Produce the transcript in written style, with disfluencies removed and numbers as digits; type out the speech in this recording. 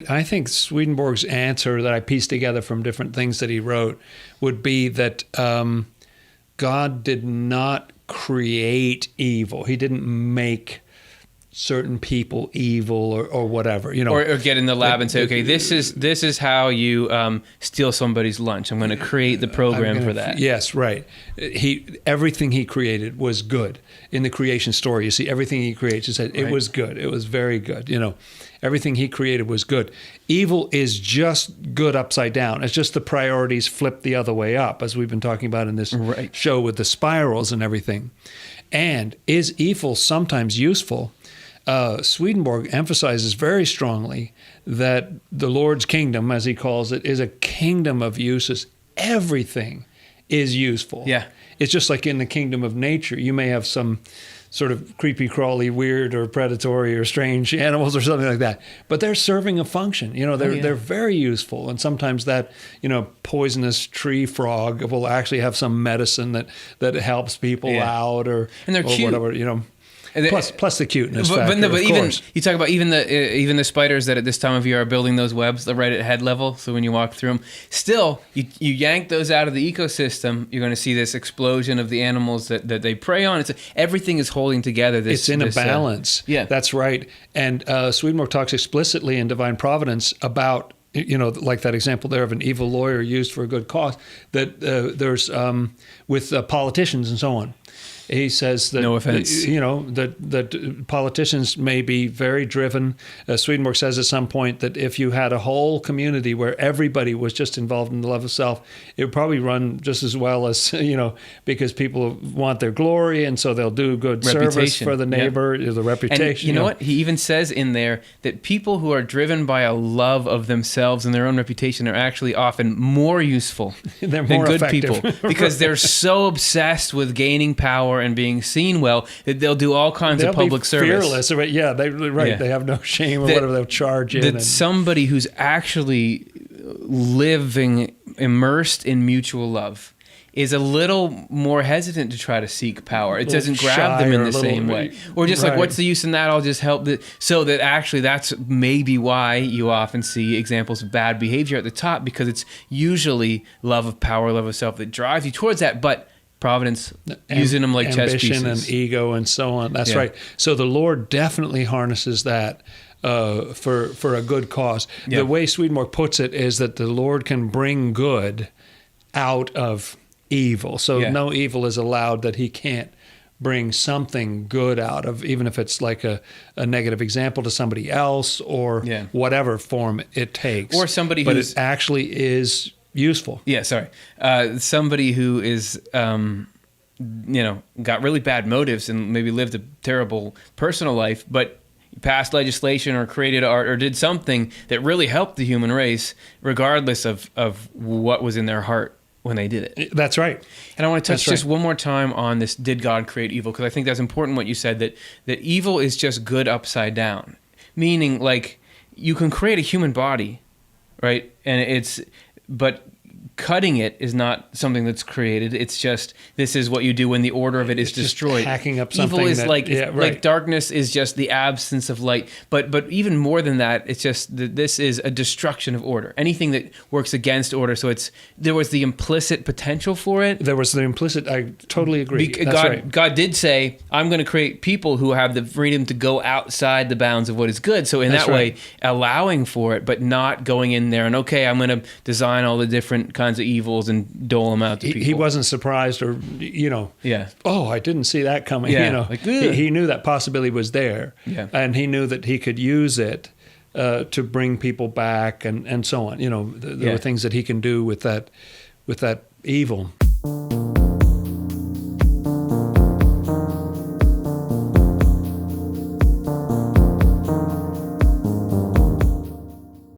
I think Swedenborg's answer that I pieced together from different things that he wrote would be that God did not create evil. He didn't make certain people evil or whatever, or get in the lab and say, okay, this is how you steal somebody's lunch. I'm going to create the program for that. Yes, right. Everything he created was good. In the creation story, you see everything he creates. He said it was good. It was very good. Everything he created was good. Evil is just good upside down. It's just the priorities flipped the other way up, as we've been talking about in this show with the spirals and everything. And is evil sometimes useful? Swedenborg emphasizes very strongly that the Lord's kingdom, as he calls it, is a kingdom of uses. Everything is useful. Yeah. It's just like in the kingdom of nature. You may have some sort of creepy, crawly, weird, or predatory, or strange animals or something like that, but they're serving a function. They're very useful, and sometimes that poisonous tree frog will actually have some medicine that helps people out, and they're cute. Whatever. Plus the cuteness factor, but even course. You talk about even the spiders that at this time of year are building those webs right at head level. So when you walk through them, still you yank those out of the ecosystem, you're going to see this explosion of the animals that they prey on. Everything is holding together. It's in a balance. That's right. And Swedenborg talks explicitly in Divine Providence about, like that example there of an evil lawyer used for a good cause, that there's with politicians and so on. He says that, no offense, that politicians may be very driven. Swedenborg says at some point that if you had a whole community where everybody was just involved in the love of self, it would probably run just as well as, because people want their glory, and so they'll do good service for the neighbor, the reputation. And you know what? He even says in there that people who are driven by a love of themselves and their own reputation are actually often more useful than good effective. people because they're so obsessed with gaining power and being seen well that they'll do all kinds of public service. Fearless, right? Yeah, they have no shame or whatever. They'll charge in. That somebody who's actually living immersed in mutual love is a little more hesitant to try to seek power. It doesn't grab them in the same way. Or just like, what's the use in that? I'll just help. So that actually that's maybe why you often see examples of bad behavior at the top, because it's usually love of power, love of self that drives you towards that. But Providence using them like chess pieces. Ambition and ego and so on. That's right. So the Lord definitely harnesses that for a good cause. Yeah. The way Swedenborg puts it is that the Lord can bring good out of evil. So no evil is allowed that he can't bring something good out of, even if it's like a negative example to somebody else or whatever form it takes. Or somebody but it actually is useful. Yeah, sorry. Somebody who is, got really bad motives and maybe lived a terrible personal life, but passed legislation or created art or did something that really helped the human race, regardless of what was in their heart when they did it. That's right. And I want to touch just one more time on this, did God create evil? Because I think that's important what you said, that evil is just good upside down. Meaning, like, you can create a human body, right? But cutting it is not something that's created. It's just, this is what you do when the order of it is destroyed. Hacking up something. Evil is like darkness is just the absence of light. But even more than that, it's just that this is a destruction of order. Anything that works against order. So there was the implicit potential for it. There was the implicit, I totally agree. God did say, I'm going to create people who have the freedom to go outside the bounds of what is good. So in that way, allowing for it, but not going in there and, okay, I'm going to design all the different kinds of evils and dole them out to people. He wasn't surprised or, oh, I didn't see that coming. He knew that possibility was there. Yeah. And he knew that he could use it to bring people back and so on. There were things that he can do with that evil.